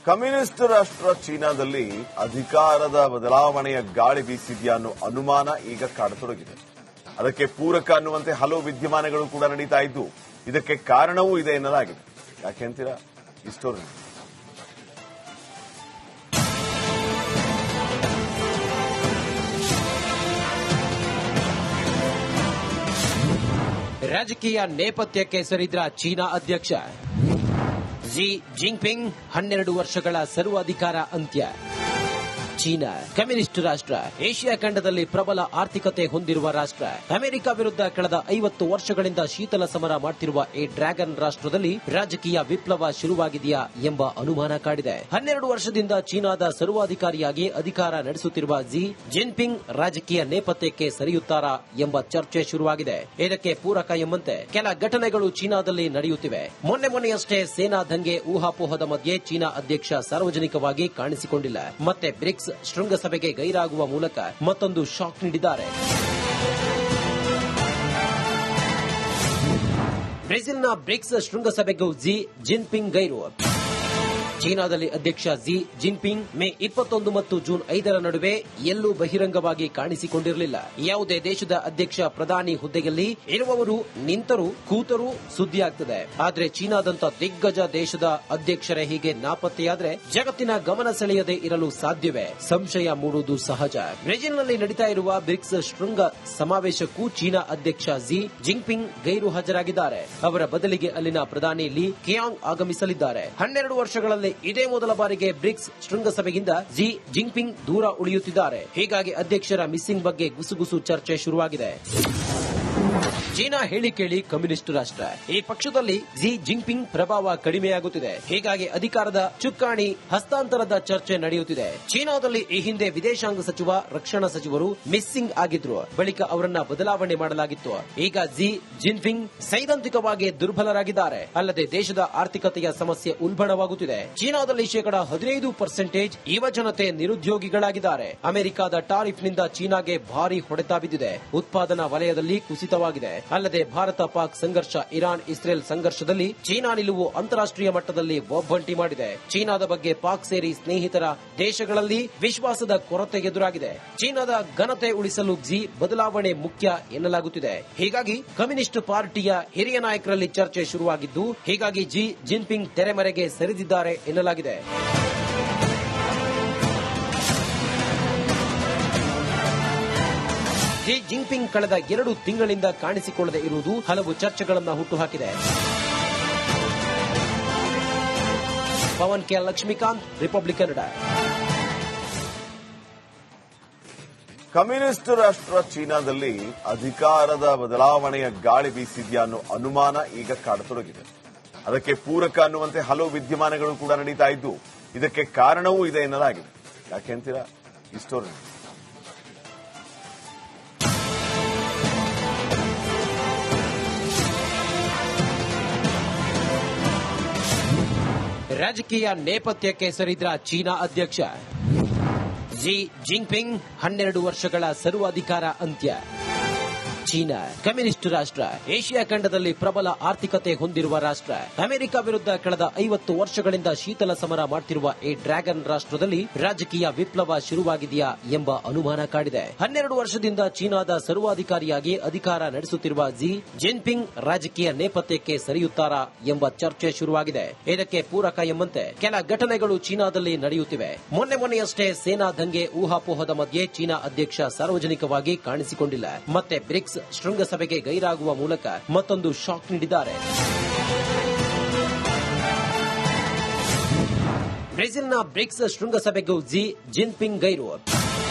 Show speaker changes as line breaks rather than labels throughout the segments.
Communist ರಾಷ್ಟ್ರ ಚೀನಾದಲ್ಲಿ ಅಧಿಕಾರದ ಬದಲಾವಣೆಯ ಗಾಳಿ ಬೀಸಿದೆಯಾ ಅನ್ನೋ ಅನುಮಾನ ಈಗ ಕಾಡತೊಡಗಿದೆ. ಅದಕ್ಕೆ ಪೂರಕ ಅನ್ನುವಂತೆ ಹಲವು ವಿದ್ಯಮಾನಗಳು ಕೂಡ ನಡೀತಾ ಇದ್ದು, ಇದಕ್ಕೆ ಕಾರಣವೂ ಇದೆ ಎನ್ನಲಾಗಿದೆ. ಯಾಕೆ ಅಂತೀರಾ? ಈ ಸ್ಟೋರಿ
ರಾಜಕೀಯ ನೇಪಥ್ಯಕ್ಕೆ ಸರಿದ್ರ ಚೀನಾ ಅಧ್ಯಕ್ಷ ಜಿ ಜಿನ್ಪಿಂಗ್ 12 ವರ್ಷಗಳ ಸರ್ವಾಧಿಕಾರ ಅಂತ್ಯ. ಚೀನಾ ಕಮ್ಯುನಿಸ್ಟ್ ರಾಷ್ಟ್ರ, ಏಷ್ಯಾ ಖಂಡದಲ್ಲಿ ಪ್ರಬಲ ಆರ್ಥಿಕತೆ ಹೊಂದಿರುವ ರಾಷ್ಟ್ರ. ಅಮೆರಿಕ ವಿರುದ್ಧ ಕಳೆದ 50 ವರ್ಷಗಳಿಂದ ಶೀತಲ ಸಮರ ಮಾಡುತ್ತಿರುವ ಈ ಡ್ರ್ಯಾಗನ್ ರಾಷ್ಟ್ರದಲ್ಲಿ ರಾಜಕೀಯ ವಿಪ್ಲವ ಶುರುವಾಗಿದೆಯಾ ಎಂಬ ಅನುಮಾನ ಕಾಡಿದೆ. 12 ವರ್ಷದಿಂದ ಚೀನಾದ ಸರ್ವಾಧಿಕಾರಿಯಾಗಿ ಅಧಿಕಾರ ನಡೆಸುತ್ತಿರುವ ಜಿ ಜಿನ್ಪಿಂಗ್ ರಾಜಕೀಯ ನೇಪಥ್ಯಕ್ಕೆ ಸರಿಯುತ್ತಾರಾ ಎಂಬ ಚರ್ಚೆ ಶುರುವಾಗಿದೆ. ಇದಕ್ಕೆ ಪೂರಕ ಎಂಬಂತೆ ಕೆಲ ಘಟನೆಗಳು ಚೀನಾದಲ್ಲಿ ನಡೆಯುತ್ತಿವೆ. ಮೊನ್ನೆಯಷ್ಟೇ ಸೇನಾ ದಂಗೆ ಊಹಾಪೋಹದ ಮಧ್ಯೆ ಚೀನಾ ಅಧ್ಯಕ್ಷ ಸಾರ್ವಜನಿಕವಾಗಿ ಕಾಣಿಸಿಕೊಂಡಿಲ್ಲ. ಮತ್ತೆ ಬ್ರಿಕ್ಸ್ ಶೃಂಗಸಭೆಗೆ ಗೈರಾಗುವ ಮೂಲಕ ಮತ್ತೊಂದು ಶಾಕ್ ನೀಡಿದ್ದಾರೆ. ಬ್ರೆಜಿಲ್ನ ಬ್ರಿಕ್ಸ್ ಶೃಂಗಸಭೆಗೂ ಜಿ ಜಿನ್ಪಿಂಗ್ ಗೈರು. ಚೀನಾದಲ್ಲಿ ಅಧ್ಯಕ್ಷ ಜಿ ಜಿನ್ಪಿಂಗ್ ಮೇ 21 ಮತ್ತು ಜೂನ್ 5 ನಡುವೆ ಎಲ್ಲೂ ಬಹಿರಂಗವಾಗಿ ಕಾಣಿಸಿಕೊಂಡಿರಲಿಲ್ಲ. ಯಾವುದೇ ದೇಶದ ಅಧ್ಯಕ್ಷ ಪ್ರಧಾನಿ ಹುದ್ದೆಯಲ್ಲಿ ಇರುವವರು ನಿಂತರೂ ಕೂತರೂ ಸುದ್ದಿಯಾಗ್ತದೆ. ಆದರೆ ಚೀನಾದಂತ ದಿಗ್ಗಜ ದೇಶದ ಅಧ್ಯಕ್ಷರೇ ಹೀಗೆ ನಾಪತ್ತೆಯಾದ್ರೆ ಜಗತ್ತಿನ ಗಮನ ಸೆಳೆಯದೆ ಇರಲು ಸಾಧ್ಯವೇ? ಸಂಶಯ ಮೂಡುವುದು ಸಹಜ. ಬ್ರೆಜಿಲ್ನಲ್ಲಿ ನಡೀತಾ ಇರುವ ಬ್ರಿಕ್ಸ್ ಶೃಂಗ ಸಮಾವೇಶಕ್ಕೂ ಚೀನಾ ಅಧ್ಯಕ್ಷ ಜಿ ಜಿನ್ಪಿಂಗ್ ಗೈರು ಹಾಜರಾಗಿದ್ದಾರೆ. ಅವರ ಬದಲಿಗೆ ಅಲ್ಲಿನ ಪ್ರಧಾನಿ ಲೀ ಕೆಯಾಂಗ್ ಆಗಮಿಸಲಿದ್ದಾರೆ. 12 ವರ್ಷಗಳಲ್ಲಿ ಇದೇ ಮೊದಲ ಬಾರಿಗೆ ಬ್ರಿಕ್ಸ್ ಶೃಂಗಸಭೆಯಿಂದ ಜಿ ಜಿನ್ಪಿಂಗ್ ದೂರ ಉಳಿಯುತ್ತಿದ್ದಾರೆ. ಹೀಗಾಗಿ ಅಧ್ಯಕ್ಷರ ಮಿಸ್ಸಿಂಗ್ ಬಗ್ಗೆ ಗುಸುಗುಸು ಚರ್ಚೆ ಶುರುವಾಗಿದೆ. ಚೀನಾ ಹೇಳಿ ಕೇಳಿ ಕಮ್ಯುನಿಸ್ಟ್ ರಾಷ್ಟ್ರ. ಈ ಪಕ್ಷದಲ್ಲಿ ಜಿ ಜಿನ್ಪಿಂಗ್ ಪ್ರಭಾವ ಕಡಿಮೆಯಾಗುತ್ತಿದೆ. ಹೀಗಾಗಿ ಅಧಿಕಾರದ ಚುಕ್ಕಾಣಿ ಹಸ್ತಾಂತರದ ಚರ್ಚೆ ನಡೆಯುತ್ತಿದೆ. ಚೀನಾದಲ್ಲಿ ಈ ಹಿಂದೆ ವಿದೇಶಾಂಗ ಸಚಿವ, ರಕ್ಷಣಾ ಸಚಿವರು ಮಿಸ್ಸಿಂಗ್ ಆಗಿದ್ರು. ಬಳಿಕ ಅವರನ್ನ ಬದಲಾವಣೆ ಮಾಡಲಾಗಿತ್ತು. ಈಗ ಜಿ ಜಿನ್ಪಿಂಗ್ ಸೈದ್ಧಾಂತಿಕವಾಗಿ ದುರ್ಬಲರಾಗಿದ್ದಾರೆ. ಅಲ್ಲದೆ ದೇಶದ ಆರ್ಥಿಕತೆಯ ಸಮಸ್ಯೆ ಉಲ್ಬಣವಾಗುತ್ತಿದೆ. ಚೀನಾದಲ್ಲಿ 15% ಯುವ ಜನತೆ ನಿರುದ್ಯೋಗಿಗಳಾಗಿದ್ದಾರೆ. ಅಮೆರಿಕದ ಟಾರಿಫ್ನಿಂದ ಚೀನಾಗೆ ಭಾರಿ ಹೊಡೆತ ಬಿದ್ದಿದೆ. ಉತ್ಪಾದನಾ ವಲಯದಲ್ಲಿ ಕುಸಿತವಾಗಿದೆ. ಅಲ್ಲದೆ ಭಾರತ ಪಾಕ್ ಸಂಘರ್ಷ, ಇರಾನ್ ಇಸ್ರೇಲ್ ಸಂಘರ್ಷದಲ್ಲಿ ಚೀನಾ ನಿಲುವು ಅಂತಾರಾಷ್ಟ್ರೀಯ ಮಟ್ಟದಲ್ಲಿ ಒಬ್ಬಂಟಿ ಮಾಡಿದೆ. ಚೀನಾದ ಬಗ್ಗೆ ಪಾಕ್ ಸೇರಿ ಸ್ನೇಹಿತರ ದೇಶಗಳಲ್ಲಿ ವಿಶ್ವಾಸದ ಕೊರತೆ ಎದುರಾಗಿದೆ. ಚೀನಾದ ಘನತೆ ಉಳಿಸಲು ಜಿ ಬದಲಾವಣೆ ಮುಖ್ಯ ಎನ್ನಲಾಗುತ್ತಿದೆ. ಹೀಗಾಗಿ ಕಮ್ಯುನಿಸ್ಟ್ ಪಾರ್ಟಿಯ ಹಿರಿಯ ನಾಯಕರಲ್ಲಿ ಚರ್ಚೆ ಶುರುವಾಗಿದ್ದು, ಹೀಗಾಗಿ ಜಿ ಜಿನ್ಪಿಂಗ್ ತೆರೆಮರೆಗೆ ಸರಿದಿದ್ದಾರೆ ಎನ್ನಲಾಗಿದೆ. ಜಿ ಜಿನ್ಪಿಂಗ್ ಕಳೆದ 2 ತಿಂಗಳಿಂದ ಕಾಣಿಸಿಕೊಳ್ಳದೆ ಇರುವುದು ಹಲವು ಚರ್ಚೆಗಳನ್ನು ಹುಟ್ಟುಹಾಕಿದೆ. Pavan K Lakshmikant, Republic Kannada.
Communist ರಾಷ್ಟ್ರ ಚೀನಾದಲ್ಲಿ ಅಧಿಕಾರದ ಬದಲಾವಣೆಯ ಗಾಳಿ ಬೀಸಿದೆಯಾ ಅನ್ನೋ ಅನುಮಾನ ಈಗ ಕಾಡತೊಡಗಿದೆ. ಅದಕ್ಕೆ ಪೂರಕ ಅನ್ನುವಂತೆ ಹಲವು ವಿದ್ಯಮಾನಗಳು ಕೂಡ ನಡೀತಾ ಇದ್ದು, ಇದಕ್ಕೆ ಕಾರಣವೂ ಇದೆ ಎನ್ನಲಾಗಿದೆ. ಯಾಕೆ ಅಂತೀರಾ? ಈ ಸ್ಟೋರಿ
ರಾಜಕೀಯ ನೇಪಥ್ಯಕ್ಕೆ ಸರಿದ್ರ ಚೀನಾ ಅಧ್ಯಕ್ಷ ಜಿ ಜಿನ್ಪಿಂಗ್ 12 ವರ್ಷಗಳ ಸರ್ವಾಧಿಕಾರ ಅಂತ್ಯ. ಚೀನಾ ಕಮ್ಯುನಿಸ್ಟ್ ರಾಷ್ಟ್ರ, ಏಷ್ಯಾ ಖಂಡದಲ್ಲಿ ಪ್ರಬಲ ಆರ್ಥಿಕತೆ ಹೊಂದಿರುವ ರಾಷ್ಟ್ರ. ಅಮೆರಿಕ ವಿರುದ್ಧ ಕಳೆದ 50 ವರ್ಷಗಳಿಂದ ಶೀತಲ ಸಮರ ಮಾಡುತ್ತಿರುವ ಈ ಡ್ರ್ಯಾಗನ್ ರಾಷ್ಟ್ರದಲ್ಲಿ ರಾಜಕೀಯ ವಿಪ್ಲವ ಶುರುವಾಗಿದೆಯಾ ಎಂಬ ಅನುಮಾನ ಕಾಡಿದೆ. 12 ವರ್ಷದಿಂದ ಚೀನಾದ ಸರ್ವಾಧಿಕಾರಿಯಾಗಿ ಅಧಿಕಾರ ನಡೆಸುತ್ತಿರುವ ಜಿ ಜಿನ್ಪಿಂಗ್ ರಾಜಕೀಯ ನೇಪಥ್ಯಕ್ಕೆ ಸರಿಯುತ್ತಾರಾ ಎಂಬ ಚರ್ಚೆ ಶುರುವಾಗಿದೆ. ಇದಕ್ಕೆ ಪೂರಕ ಎಂಬಂತೆ ಕೆಲ ಘಟನೆಗಳು ಚೀನಾದಲ್ಲಿ ನಡೆಯುತ್ತಿವೆ. ಮೊನ್ನೆಯಷ್ಟೇ ಸೇನಾ ದಂಗೆ ಊಹಾಪೋಹದ ಮಧ್ಯೆ ಚೀನಾ ಅಧ್ಯಕ್ಷ ಸಾರ್ವಜನಿಕವಾಗಿ ಕಾಣಿಸಿಕೊಂಡಿಲ್ಲ. ಮತ್ತೆ ಬ್ರಿಕ್ಸ್ ಶೃಂಗಸಭೆಗೆ ಗೈರಾಗುವ ಮೂಲಕ ಮತ್ತೊಂದು ಶಾಕ್ ನೀಡಿದ್ದಾರೆ. ಬ್ರೆಜಿಲ್ನ ಬ್ರಿಕ್ಸ್ ಶೃಂಗಸಭೆಗೂ ಜಿ ಜಿನ್ಪಿಂಗ್ ಗೈರು.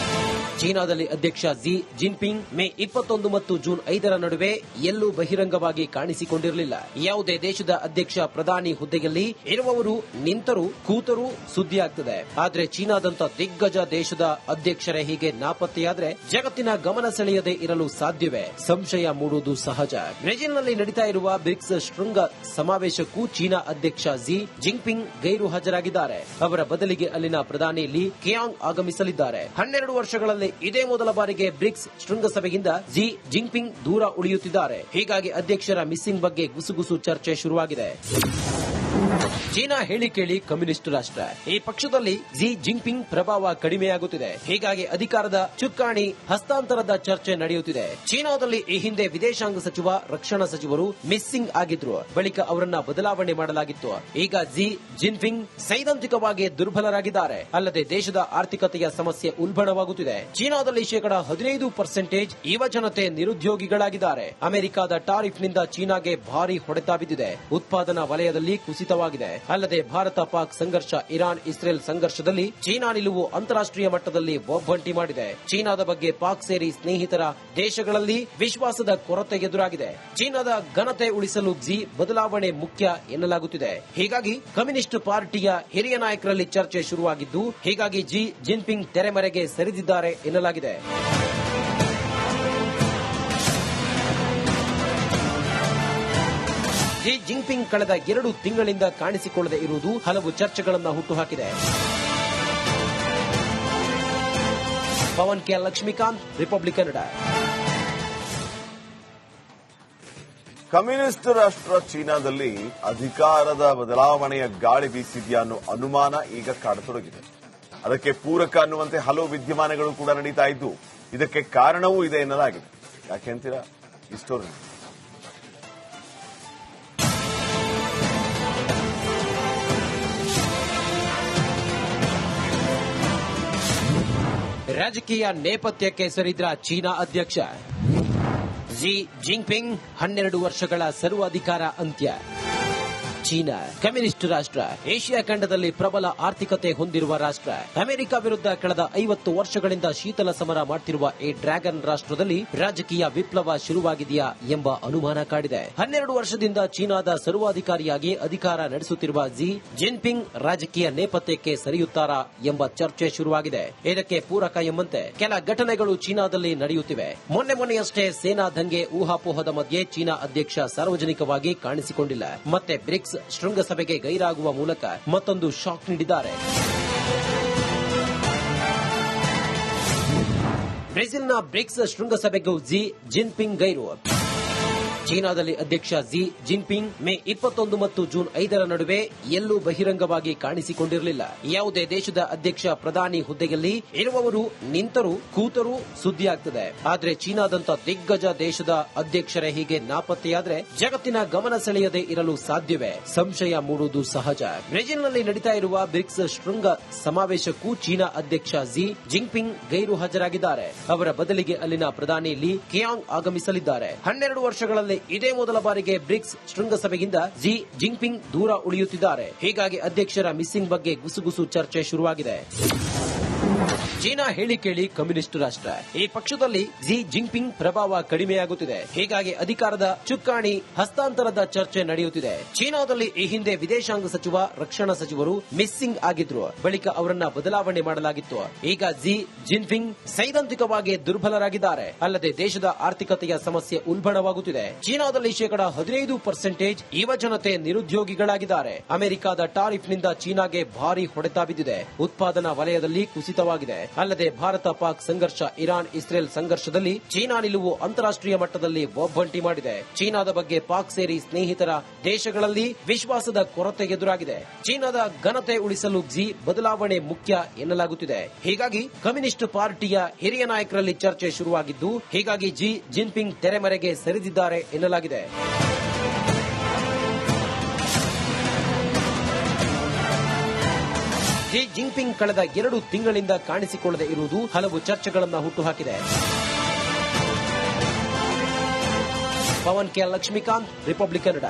ಚೀನಾದಲ್ಲಿ ಅಧ್ಯಕ್ಷ ಜಿ ಜಿನ್ಪಿಂಗ್ ಮೇ 21 ಮತ್ತು ಜೂನ್ 5 ನಡುವೆ ಎಲ್ಲೂ ಬಹಿರಂಗವಾಗಿ ಕಾಣಿಸಿಕೊಂಡಿರಲಿಲ್ಲ. ಯಾವುದೇ ದೇಶದ ಅಧ್ಯಕ್ಷ ಪ್ರಧಾನಿ ಹುದ್ದೆಯಲ್ಲಿ ಇರುವವರು ನಿಂತರೂ ಕೂತರೂ ಸುದ್ದಿಯಾಗ್ತದೆ. ಆದರೆ ಚೀನಾದಂತ ದಿಗ್ಗಜ ದೇಶದ ಅಧ್ಯಕ್ಷರೇ ಹೀಗೆ ನಾಪತ್ತೆಯಾದ್ರೆ ಜಗತ್ತಿನ ಗಮನ ಸೆಳೆಯದೆ ಇರಲು ಸಾಧ್ಯವೇ? ಸಂಶಯ ಮೂಡುವುದು ಸಹಜ. ಬ್ರೆಜಿಲ್ನಲ್ಲಿ ನಡೀತಾ ಇರುವ ಬ್ರಿಕ್ಸ್ ಶೃಂಗ ಸಮಾವೇಶಕ್ಕೂ ಚೀನಾ ಅಧ್ಯಕ್ಷ ಜಿ ಜಿನ್ಪಿಂಗ್ ಗೈರು ಹಾಜರಾಗಿದ್ದಾರೆ. ಅವರ ಬದಲಿಗೆ ಅಲ್ಲಿನ ಪ್ರಧಾನಿ ಲೀ ಕೆಯಾಂಗ್ ಆಗಮಿಸಲಿದ್ದಾರೆ. 12 ವರ್ಷಗಳಲ್ಲಿ ಇದೇ ಮೊದಲ ಬಾರಿಗೆ ಬ್ರಿಕ್ಸ್ ಶೃಂಗಸಭೆಯಿಂದ ಜಿ ಜಿನ್ಪಿಂಗ್ ದೂರ ಉಳಿಯುತ್ತಿದ್ದಾರೆ. ಹೀಗಾಗಿ ಅಧ್ಯಕ್ಷರ ಮಿಸ್ಸಿಂಗ್ ಬಗ್ಗೆ ಗುಸುಗುಸು ಚರ್ಚೆ ಶುರುವಾಗಿದೆ. ಚೀನಾ ಹೇಳಿ ಕೇಳಿ ಕಮ್ಯುನಿಸ್ಟ್ ರಾಷ್ಟ್ರ. ಈ ಪಕ್ಷದಲ್ಲಿ ಜಿ ಜಿನ್ಪಿಂಗ್ ಪ್ರಭಾವ ಕಡಿಮೆಯಾಗುತ್ತಿದೆ. ಹೀಗಾಗಿ ಅಧಿಕಾರದ ಚುಕ್ಕಾಣಿ ಹಸ್ತಾಂತರದ ಚರ್ಚೆ ನಡೆಯುತ್ತಿದೆ. ಚೀನಾದಲ್ಲಿ ಈ ಹಿಂದೆ ವಿದೇಶಾಂಗ ಸಚಿವ, ರಕ್ಷಣಾ ಸಚಿವರು ಮಿಸ್ಸಿಂಗ್ ಆಗಿದ್ರು. ಬಳಿಕ ಅವರನ್ನ ಬದಲಾವಣೆ ಮಾಡಲಾಗಿತ್ತು. ಈಗ ಜಿ ಜಿನ್ಪಿಂಗ್ ಸೈದ್ಧಾಂತಿಕವಾಗಿ ದುರ್ಬಲರಾಗಿದ್ದಾರೆ. ಅಲ್ಲದೆ ದೇಶದ ಆರ್ಥಿಕತೆಯ ಸಮಸ್ಯೆ ಉಲ್ಬಣವಾಗುತ್ತಿದೆ. ಚೀನಾದಲ್ಲಿ 15% ಯುವ ಜನತೆ ನಿರುದ್ಯೋಗಿಗಳಾಗಿದ್ದಾರೆ. ಅಮೆರಿಕದ ಟಾರಿಫ್ನಿಂದ ಚೀನಾಗೆ ಭಾರಿ ಹೊಡೆತ ಬಿದ್ದಿದೆ. ಉತ್ಪಾದನಾ ವಲಯದಲ್ಲಿ ಕುಸಿತವಾಗಿದೆ. ಅಲ್ಲದೆ ಭಾರತ ಪಾಕ್ ಸಂಘರ್ಷ, ಇರಾನ್ ಇಸ್ರೇಲ್ ಸಂಘರ್ಷದಲ್ಲಿ ಚೀನಾ ನಿಲುವು ಅಂತಾರಾಷ್ಟ್ರೀಯ ಮಟ್ಟದಲ್ಲಿ ಒಬ್ಬಂಟಿ ಮಾಡಿದೆ. ಚೀನಾದ ಬಗ್ಗೆ ಪಾಕ್ ಸೇರಿ ಸ್ನೇಹಿತರ ದೇಶಗಳಲ್ಲಿ ವಿಶ್ವಾಸದ ಕೊರತೆ ಎದುರಾಗಿದೆ. ಚೀನಾದ ಘನತೆ ಉಳಿಸಲು ಜಿ ಬದಲಾವಣೆ ಮುಖ್ಯ ಎನ್ನಲಾಗುತ್ತಿದೆ. ಹೀಗಾಗಿ ಕಮ್ಯುನಿಸ್ಟ್ ಪಾರ್ಟಿಯ ಹಿರಿಯ ನಾಯಕರಲ್ಲಿ ಚರ್ಚೆ ಶುರುವಾಗಿದ್ದು, ಹೀಗಾಗಿ ಜಿ ಜಿನ್ಪಿಂಗ್ ತೆರೆಮರೆಗೆ ಸರಿದಿದ್ದಾರೆ ಎನ್ನಲಾಗಿದೆ. ಜಿ ಜಿನ್ಪಿಂಗ್ ಕಳೆದ 2 ತಿಂಗಳಿಂದ ಕಾಣಿಸಿಕೊಳ್ಳದೆ ಇರುವುದು ಹಲವು ಚರ್ಚೆಗಳನ್ನು ಹುಟ್ಟುಹಾಕಿದೆ. Pavan K Lakshmikant, Republic Kannada.
Communist ರಾಷ್ಟ್ರ ಚೀನಾದಲ್ಲಿ ಅಧಿಕಾರದ ಬದಲಾವಣೆಯ ಗಾಳಿ ಬೀಸಿದ್ಯಾ ಅನ್ನೋ ಅನುಮಾನ ಈಗ ಕಾಡತೊಡಗಿದೆ. ಅದಕ್ಕೆ ಪೂರಕ ಅನ್ನುವಂತೆ ಹಲವು ವಿದ್ಯಮಾನಗಳು ಕೂಡ ನಡೀತಾ ಇದ್ದು, ಇದಕ್ಕೆ ಕಾರಣವೂ ಇದೆ ಎನ್ನಲಾಗಿದೆ. ಯಾಕೆ ಅಂತೀರಾ? ಈ ಸ್ಟೋರಿ
ರಾಜಕೀಯ ನೇಪಥ್ಯಕ್ಕೆ ಸರಿದ್ರ ಚೀನಾ ಅಧ್ಯಕ್ಷ ಜಿ ಜಿನ್ಪಿಂಗ್ 12 ವರ್ಷಗಳ ಸರ್ವಾಧಿಕಾರ ಅಂತ್ಯ. ಚೀನಾ ಕಮ್ಯುನಿಸ್ಟ್ ರಾಷ್ಟ್ರ, ಏಷ್ಯಾ ಖಂಡದಲ್ಲಿ ಪ್ರಬಲ ಆರ್ಥಿಕತೆ ಹೊಂದಿರುವ ರಾಷ್ಟ್ರ. ಅಮೆರಿಕ ವಿರುದ್ಧ ಕಳೆದ 50 ವರ್ಷಗಳಿಂದ ಶೀತಲ ಸಮರ ಮಾಡುತ್ತಿರುವ ಈ ಡ್ರ್ಯಾಗನ್ ರಾಷ್ಟ್ರದಲ್ಲಿ ರಾಜಕೀಯ ವಿಪ್ಲವ ಶುರುವಾಗಿದೆಯಾ ಎಂಬ ಅನುಮಾನ ಕಾಡಿದೆ. 12 ವರ್ಷದಿಂದ ಚೀನಾದ ಸರ್ವಾಧಿಕಾರಿಯಾಗಿ ಅಧಿಕಾರ ನಡೆಸುತ್ತಿರುವ ಜಿ ಜಿನ್ಪಿಂಗ್ ರಾಜಕೀಯ ನೇಪಥ್ಯಕ್ಕೆ ಸರಿಯುತ್ತಾರಾ ಎಂಬ ಚರ್ಚೆ ಶುರುವಾಗಿದೆ. ಇದಕ್ಕೆ ಪೂರಕ ಎಂಬಂತೆ ಕೆಲ ಘಟನೆಗಳು ಚೀನಾದಲ್ಲಿ ನಡೆಯುತ್ತಿವೆ. ಮೊನ್ನೆಯಷ್ಟೇ ಸೇನಾ ದಂಗೆ ಊಹಾಪೋಹದ ಮಧ್ಯೆ ಚೀನಾ ಅಧ್ಯಕ್ಷ ಸಾರ್ವಜನಿಕವಾಗಿ ಕಾಣಿಸಿಕೊಂಡಿಲ್ಲ. ಮತ್ತೆ ಬ್ರಿಕ್ಸ್ ಶೃಂಗಸಭೆಗೆ ಗೈರಾಗುವ ಮೂಲಕ ಮತ್ತೊಂದು ಶಾಕ್ ನೀಡಿದ್ದಾರೆ. ಬ್ರೆಜಿಲ್ನ ಬ್ರಿಕ್ಸ್ ಶೃಂಗಸಭೆಗೂ ಜಿ ಜಿನ್ಪಿಂಗ್ ಗೈರು. ಚೀನಾದಲ್ಲಿ ಅಧ್ಯಕ್ಷ ಜಿ ಜಿನ್ಪಿಂಗ್ ಮೇ 21 ಮತ್ತು ಜೂನ್ 5 ನಡುವೆ ಎಲ್ಲೂ ಬಹಿರಂಗವಾಗಿ ಕಾಣಿಸಿಕೊಂಡಿರಲಿಲ್ಲ. ಯಾವುದೇ ದೇಶದ ಅಧ್ಯಕ್ಷ, ಪ್ರಧಾನಿ ಹುದ್ದೆಯಲ್ಲಿ ಇರುವವರು ನಿಂತರೂ ಕೂತರೂ ಸುದ್ದಿಯಾಗ್ತದೆ. ಆದ್ರೆ ಚೀನಾದಂತ ದಿಗ್ಗಜ ದೇಶದ ಅಧ್ಯಕ್ಷರೇ ಹೀಗೆ ನಾಪತ್ತೆಯಾದ್ರೆ ಜಗತ್ತಿನ ಗಮನ ಸೆಳೆಯದೆ ಇರಲು ಸಾಧ್ಯವೇ? ಸಂಶಯ ಮೂಡುವುದು ಸಹಜ. ಬ್ರೆಜಿಲ್ನಲ್ಲಿ ನಡೀತಾ ಇರುವ ಬ್ರಿಕ್ಸ್ ಶೃಂಗ ಸಮಾವೇಶಕ್ಕೂ ಚೀನಾ ಅಧ್ಯಕ್ಷ ಜಿ ಜಿನ್ಪಿಂಗ್ ಗೈರು ಹಾಜರಾಗಿದ್ದಾರೆ. ಅವರ ಬದಲಿಗೆ ಅಲ್ಲಿನ ಪ್ರಧಾನಿ ಲೀ ಕಿಯಾಂಗ್ ಆಗಮಿಸಲಿದ್ದಾರೆ. 12 ವರ್ಷಗಳಲ್ಲಿ ಇದೇ ಮೊದಲ ಬಾರಿಗೆ ಬ್ರಿಕ್ಸ್ ಶೃಂಗಸಭೆಯಿಂದ ಜಿ ಜಿನ್ಪಿಂಗ್ ದೂರ ಉಳಿಯುತ್ತಿದ್ದಾರೆ. ಹೀಗಾಗಿ ಅಧ್ಯಕ್ಷರ ಮಿಸ್ಸಿಂಗ್ ಬಗ್ಗೆ ಗುಸುಗುಸು ಚರ್ಚೆ ಶುರುವಾಗಿದೆ. ಚೀನಾ ಹೇಳಿ ಕೇಳಿ ಕಮ್ಯುನಿಸ್ಟ್ ರಾಷ್ಟ್ರ. ಈ ಪಕ್ಷದಲ್ಲಿ ಜಿ ಜಿನ್ಪಿಂಗ್ ಪ್ರಭಾವ ಕಡಿಮೆಯಾಗುತ್ತಿದೆ. ಹೀಗಾಗಿ ಅಧಿಕಾರದ ಚುಕ್ಕಾಣಿ ಹಸ್ತಾಂತರದ ಚರ್ಚೆ ನಡೆಯುತ್ತಿದೆ. ಚೀನಾದಲ್ಲಿ ಈ ಹಿಂದೆ ವಿದೇಶಾಂಗ ಸಚಿವ, ರಕ್ಷಣಾ ಸಚಿವರು ಮಿಸ್ಸಿಂಗ್ ಆಗಿದ್ರು. ಬಳಿಕ ಅವರನ್ನ ಬದಲಾವಣೆ ಮಾಡಲಾಗಿತ್ತು. ಈಗ ಜಿ ಜಿನ್ಪಿಂಗ್ ಸೈದ್ಧಾಂತಿಕವಾಗಿ ದುರ್ಬಲರಾಗಿದ್ದಾರೆ. ಅಲ್ಲದೆ ದೇಶದ ಆರ್ಥಿಕತೆಯ ಸಮಸ್ಯೆ ಉಲ್ಬಣವಾಗುತ್ತಿದೆ. ಚೀನಾದಲ್ಲಿ 15% ಯುವ ಜನತೆ ನಿರುದ್ಯೋಗಿಗಳಾಗಿದ್ದಾರೆ. ಅಮೆರಿಕದ ಟಾರಿಫ್ನಿಂದ ಚೀನಾಗೆ ಭಾರಿ ಹೊಡೆತ ಬಿದ್ದಿದೆ. ಉತ್ಪಾದನಾ ವಲಯದಲ್ಲಿ ಕುಸಿತವಾಗಿದೆ. ಅಲ್ಲದೆ ಭಾರತ ಪಾಕ್ ಸಂಘರ್ಷ, ಇರಾನ್ ಇಸ್ರೇಲ್ ಸಂಘರ್ಷದಲ್ಲಿ ಚೀನಾ ನಿಲುವು ಅಂತಾರಾಷ್ಟ್ರೀಯ ಮಟ್ಟದಲ್ಲಿ ಒಬ್ಬಂಟಿ ಮಾಡಿದೆ. ಚೀನಾದ ಬಗ್ಗೆ ಪಾಕ್ ಸೇರಿ ಸ್ನೇಹಿತರ ದೇಶಗಳಲ್ಲಿ ವಿಶ್ವಾಸದ ಕೊರತೆ ಎದುರಾಗಿದೆ. ಚೀನಾದ ಘನತೆ ಉಳಿಸಲು ಜಿ ಬದಲಾವಣೆ ಮುಖ್ಯ ಎನ್ನಲಾಗುತ್ತಿದೆ. ಹೀಗಾಗಿ ಕಮ್ಯುನಿಸ್ಟ್ ಪಾರ್ಟಿಯ ಹಿರಿಯ ನಾಯಕರಲ್ಲಿ ಚರ್ಚೆ ಶುರುವಾಗಿದ್ದು, ಹೀಗಾಗಿ ಜಿ ಜಿನ್ಪಿಂಗ್ ತೆರೆಮರೆಗೆ ಸರಿದಿದ್ದಾರೆ ಎನ್ನಲಾಗಿದೆ. ಜಿ ಜಿನ್ಪಿಂಗ್ ಕಳೆದ 2 ತಿಂಗಳಿಂದ ಕಾಣಿಸಿಕೊಳ್ಳದೆ ಇರುವುದು ಹಲವು ಚರ್ಚೆಗಳನ್ನು ಹುಟ್ಟುಹಾಕಿದೆ. Pavan K Lakshmikant, Republic Kannada.